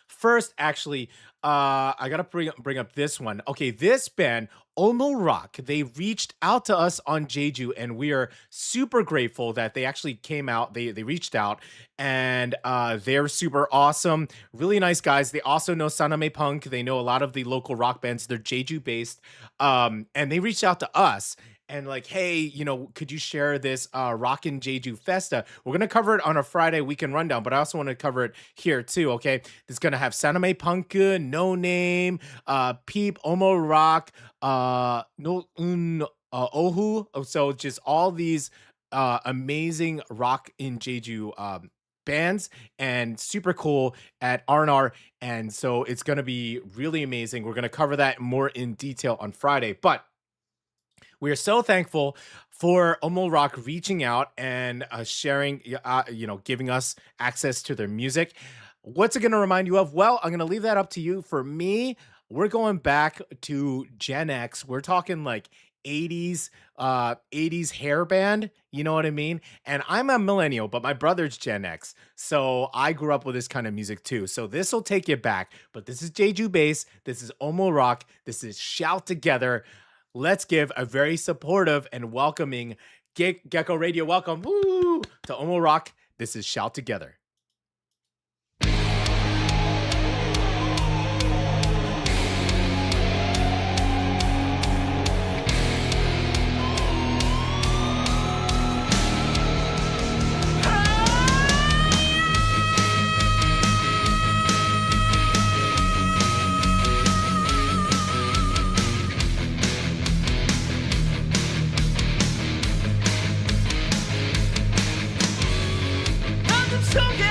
First, actually, I gotta bring up this one. Okay, this band, Rock, they reached out to us on Jeju, and we are super grateful that they actually came out. They reached out, and they're super awesome, really nice guys. They also know Sandoe Punk. They know a lot of the local rock bands. They're Jeju based, and they reached out to us. And like, hey, could you share this Rockin' Jeju Festa? We're going to cover it on a Friday weekend rundown, but I also want to cover it here too, okay? It's going to have Sandoe Punk, No Name, Peep, Rock, Ohdd. So just all these amazing rock in Jeju bands, and super cool at R&R. And so it's going to be really amazing. We're going to cover that more in detail on Friday, but we are so thankful for Rock reaching out and sharing, giving us access to their music. What's it going to remind you of? Well, I'm going to leave that up to you. For me, we're going back to Gen X. We're talking like 80s hair band, you know what I mean? And I'm a millennial, but my brother's Gen X. So I grew up with this kind of music too. So this will take you back. But this is Jeju bass. This is Rock. This is Shout Together. Let's give a very supportive and welcoming Gecko Radio welcome to Rock. This is Shout Together. 속에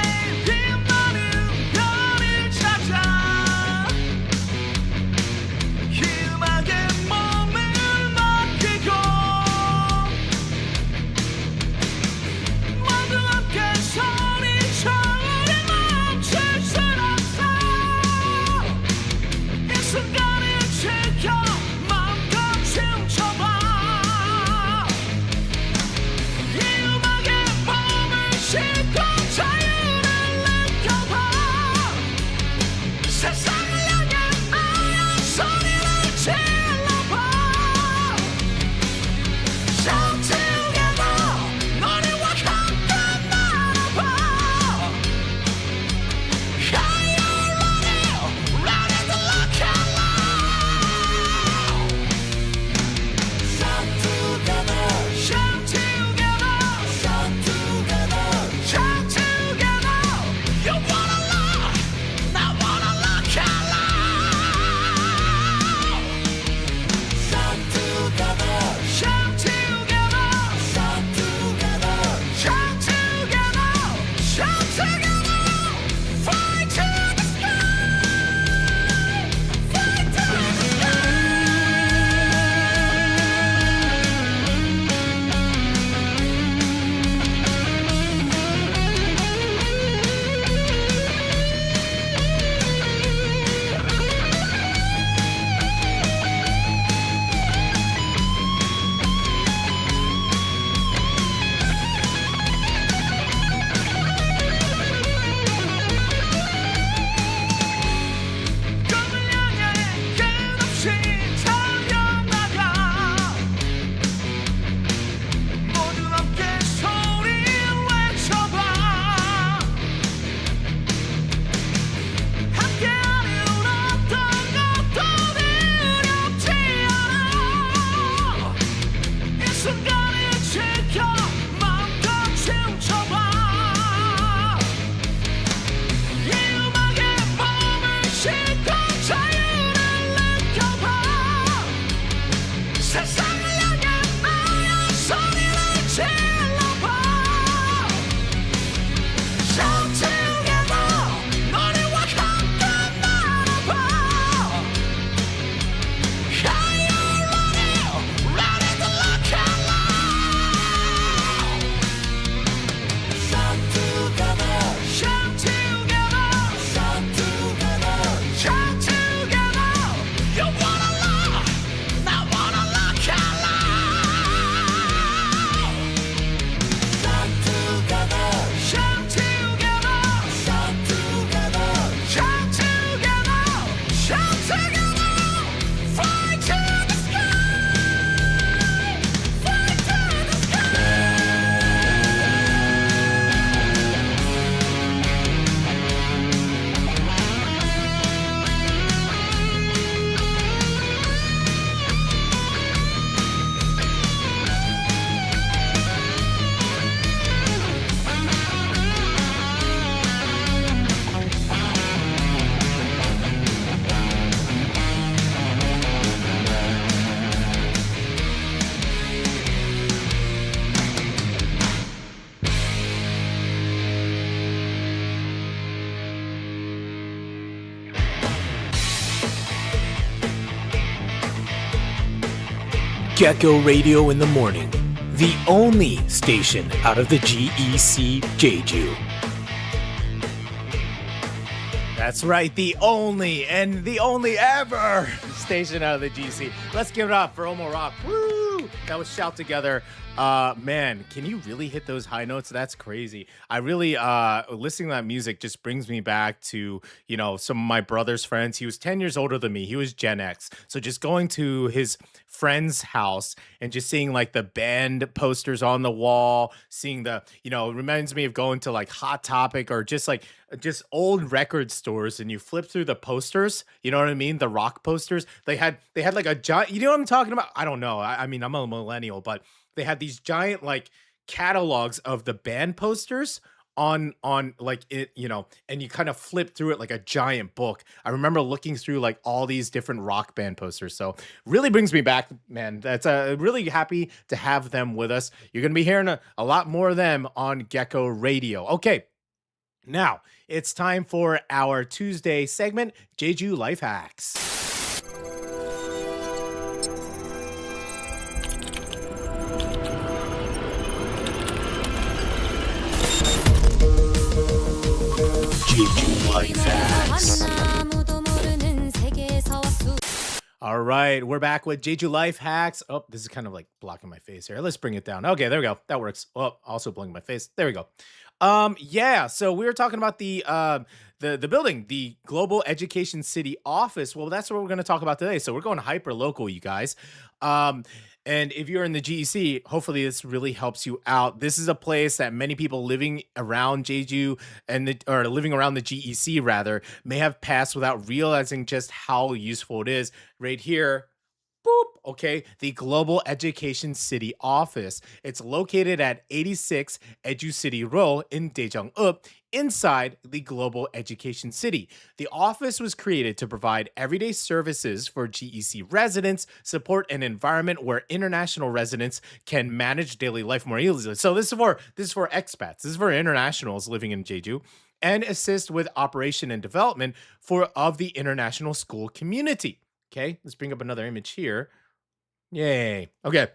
Gecko Radio in the morning, the only station out of the GEC Jeju. That's right, the only and the only ever station out of the GC. Let's give it up for Omo Rock. Woo! That was Shout Together. Man, can you really hit those high notes? That's crazy. I really, listening to that music just brings me back to, some of my brother's friends. He was 10 years older than me. He was Gen X. So just going to his friend's house and just seeing like the band posters on the wall, seeing it reminds me of going to like Hot Topic or just old record stores, and you flip through the posters, you know what I mean? The rock posters. They had like a giant, you know what I'm talking about? I don't know. I mean, I'm a millennial, but they had these giant like catalogs of the band posters on like it, and you kind of flip through it like a giant book. I remember looking through like all these different rock band posters. So really brings me back, man. That's really happy to have them with us. You're going to be hearing a lot more of them on Gecko Radio. Okay. Now it's time for our Tuesday segment, Jeju Life Hacks. Jeju Life Hacks. All right, we're back with Jeju Life Hacks. Oh, this is kind of like blocking my face here. Let's bring it down. Okay, there we go. That works. Oh, also blocking my face. There we go. Yeah. So we were talking about the building, the Global Education City Office. Well, that's what we're going to talk about today. So we're going hyper local, you guys. And if you're in the GEC, hopefully this really helps you out. This is a place that many people living around Jeju or living around the GEC rather may have passed without realizing just how useful it is. Right here. Boop. Okay, the Global Education City Office. It's located at 86 Edu City Road in Daejeong-up, inside the Global Education City. The office was created to provide everyday services for GEC residents, support an environment where international residents can manage daily life more easily. So this is for expats. This is for internationals living in Jeju, and assist with operation and development of the international school community. Okay, let's bring up another image here. Yay. Okay.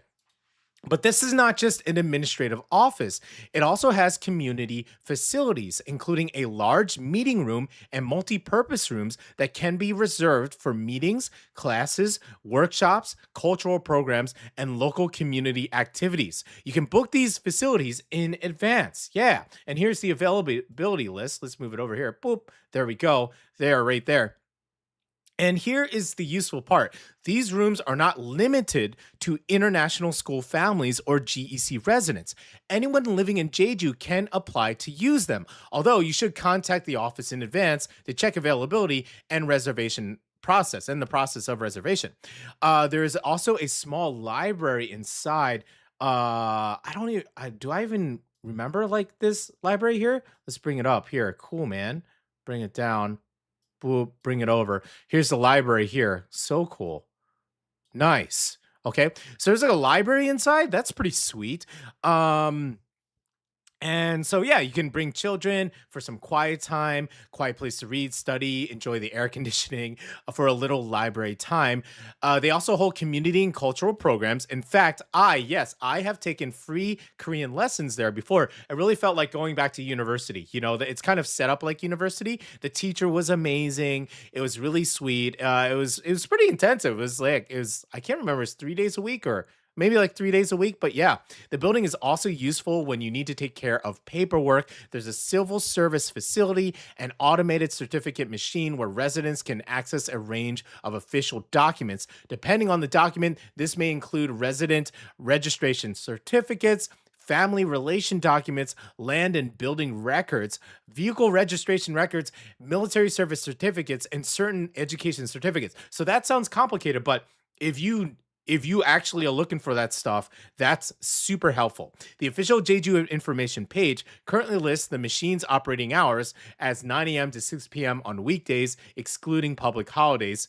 But this is not just an administrative office. It also has community facilities, including a large meeting room and multi-purpose rooms that can be reserved for meetings, classes, workshops, cultural programs, and local community activities. You can book these facilities in advance. Yeah. And here's the availability list. Let's move it over here. Boop. There we go. There, right there. And here is the useful part. These rooms are not limited to international school families or GEC residents. Anyone living in Jeju can apply to use them, although you should contact the office in advance to check availability and reservation process and the process of reservation. There is also a small library inside. Do I even remember like this library here? Let's bring it up here. Cool, man. Bring it down. We'll bring it over. Here's the library here. So cool. Nice. Okay. So there's like a library inside. That's pretty sweet. And so, yeah, you can bring children for some quiet time, quiet place to read, study, enjoy the air conditioning for a little library time. They also hold community and cultural programs. In fact, I have taken free Korean lessons there before. I really felt like going back to university. It's kind of set up like university. The teacher was amazing. It was really sweet. It was pretty intensive. I can't remember, it's 3 days a week or maybe like 3 days a week. But yeah, the building is also useful when you need to take care of paperwork. There's a civil service facility, an automated certificate machine where residents can access a range of official documents. Depending on the document, this may include resident registration certificates, family relation documents, land and building records, vehicle registration records, military service certificates, and certain education certificates. So that sounds complicated, but if you actually are looking for that stuff, that's super helpful. The official Jeju information page currently lists the machine's operating hours as 9 a.m. to 6 p.m. on weekdays, excluding public holidays.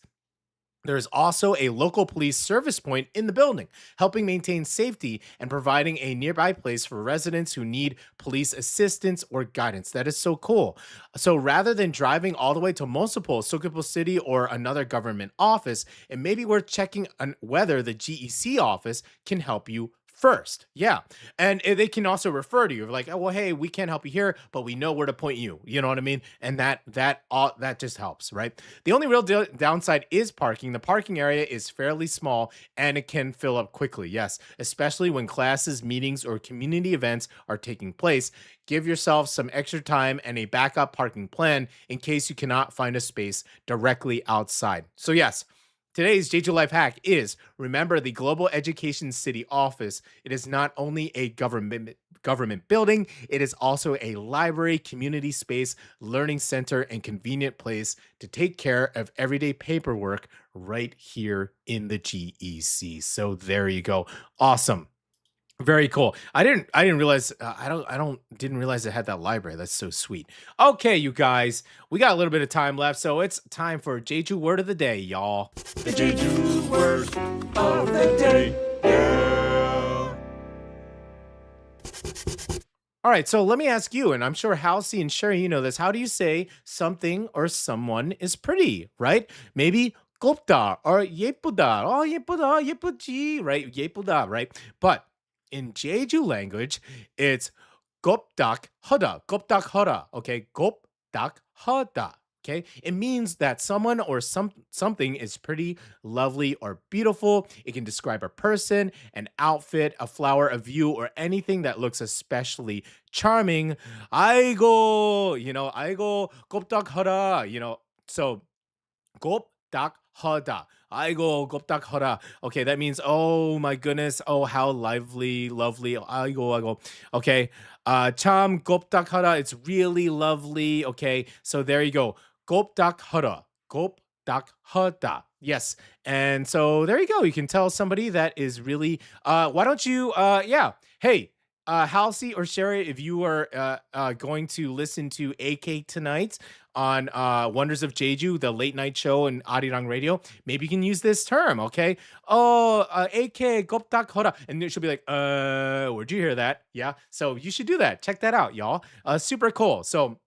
There is also a local police service point in the building, helping maintain safety and providing a nearby place for residents who need police assistance or guidance. That is so cool. So rather than driving all the way to Mosopol, Sukhopo City, or another government office, it may be worth checking on whether the GEC office can help you first. Yeah. And they can also refer to you like, oh, well, hey, we can't help you here, but we know where to point you. You know what I mean? And that just helps, right? The only real downside is parking. The parking area is fairly small and it can fill up quickly. Yes, especially when classes, meetings, or community events are taking place. Give yourself some extra time and a backup parking plan in case you cannot find a space directly outside. So yes, today's Jeju Life hack is remember the Global Education City Office. It is not only a government building, it is also a library, community space, learning center, and convenient place to take care of everyday paperwork right here in the GEC. So there you go. Awesome. Very cool. I didn't realize didn't realize it had that library. That's so sweet. Okay, you guys, we got a little bit of time left, so it's time for Jeju word of the day, y'all. The Jeju word of the day. Yeah. All right, so let me ask you, and I'm sure Halsey and Sherry, you know this. How do you say something or someone is pretty, right? Maybe 곱다 or 예쁘다. Oh, 예쁘다, 예쁘지, right? 예쁘다, right? But in Jeju language, it's Godarxk, Godarxk, okay? Godarxk, okay? It means that someone or something is pretty, lovely, or beautiful. It can describe a person, an outfit, a flower, a view, or anything that looks especially charming. 아이고, 아이고, 곱닥하다, so 곱닥하다. 아이고, 곱닥하다. Okay, that means, oh my goodness, oh how lively, lovely. 아이고. Okay, 참 곱닥하다. It's really lovely. Okay, so there you go. 곱닥하다. 곱닥하다. Yes, and so there you go. You can tell somebody that is really. Why don't you? Hey. Halsey or Sherry, if you are going to listen to AK tonight on Wonders of Jeju, the late night show on Arirang Radio, maybe you can use this term, okay? Oh, AK, 곱닥 허라. And she'll be like, where'd you hear that? Yeah, so you should do that. Check that out, y'all. Super cool. So,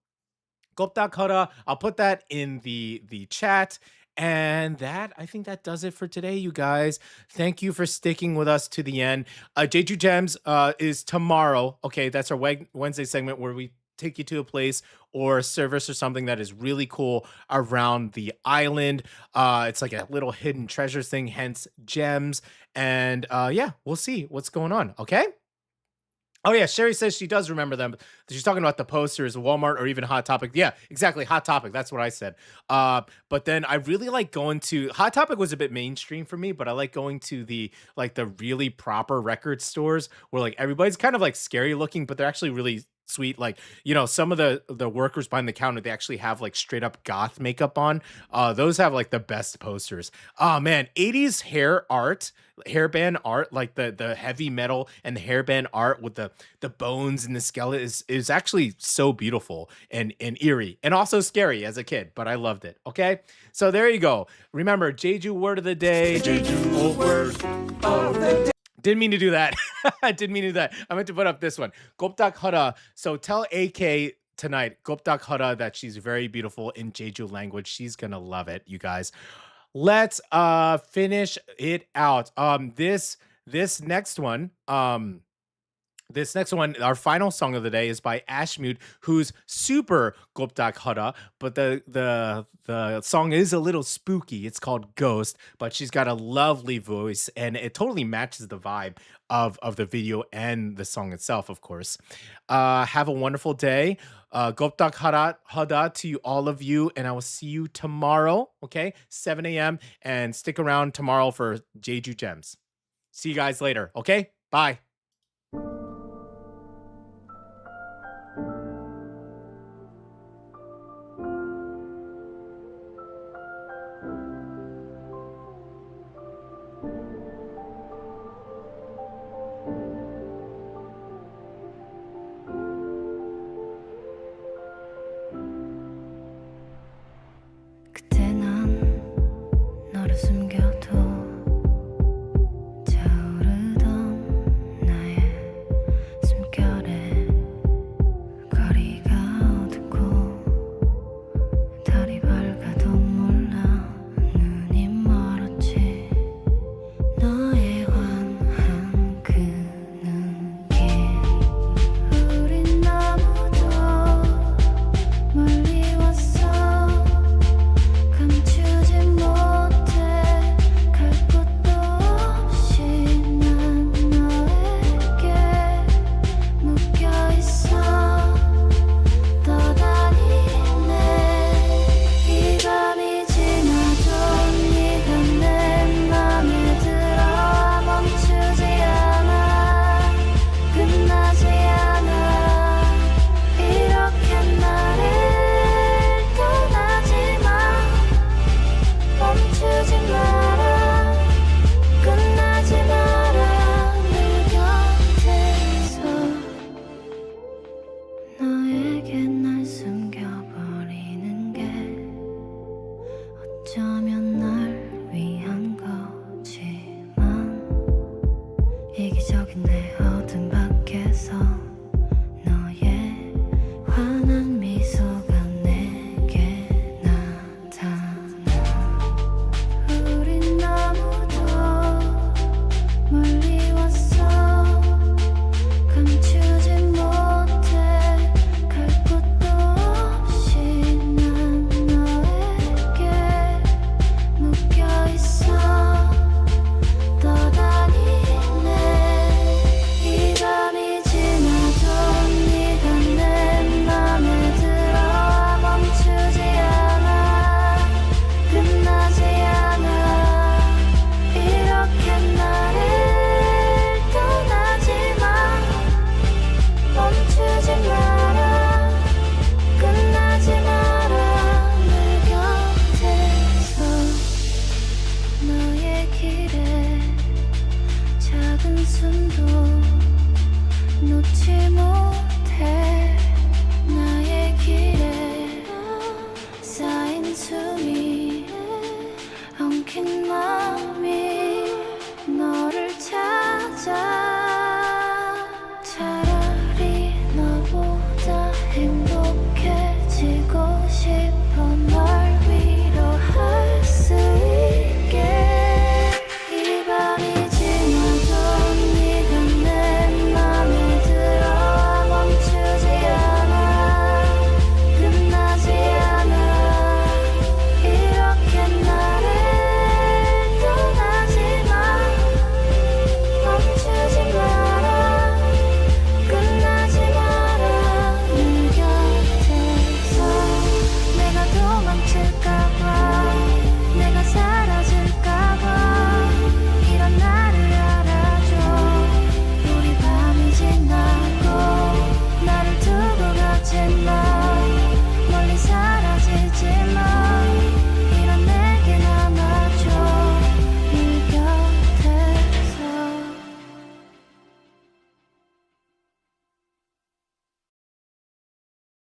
곱닥 허라, I'll put that in the chat. And I think that does it for today, you guys. Thank you for sticking with us to the end. Jeju Gems is tomorrow. Okay, that's our Wednesday segment where we take you to a place or a service or something that is really cool around the island. It's like a little hidden treasures thing, hence gems. And we'll see what's going on, okay? Oh yeah, Sherry says she does remember them. She's talking about the posters, Walmart, or even Hot Topic. Yeah, exactly, Hot Topic. That's what I said. But then I really like going to Hot Topic was a bit mainstream for me, but I like going to the really proper record stores where like everybody's kind of like scary looking, but they're actually really sweet. Like, some of the workers behind the counter, they actually have like straight up goth makeup on. Those have like the best posters. Oh man, 80s hairband art, like the heavy metal and the hairband art with the bones and the skeleton is actually so beautiful and eerie and also scary as a kid, but I loved it. Okay, so there you go. Remember, Jeju word of the day. Jeju word of the day. Didn't mean to do that. I meant to put up this one. 곱닥하다. So tell AK tonight, 곱닥하다, that she's very beautiful in Jeju language. She's gonna love it, you guys. Let's finish it out. This next one, our final song of the day is by Ashmute, who's super 곱닥하다, but the song is a little spooky. It's called Ghost, but she's got a lovely voice and it totally matches the vibe of the video and the song itself, of course. Have a wonderful day. 곱닥하다 to all of you, and I will see you tomorrow, okay? 7 a.m. and stick around tomorrow for Jeju Gems. See you guys later, okay? Bye.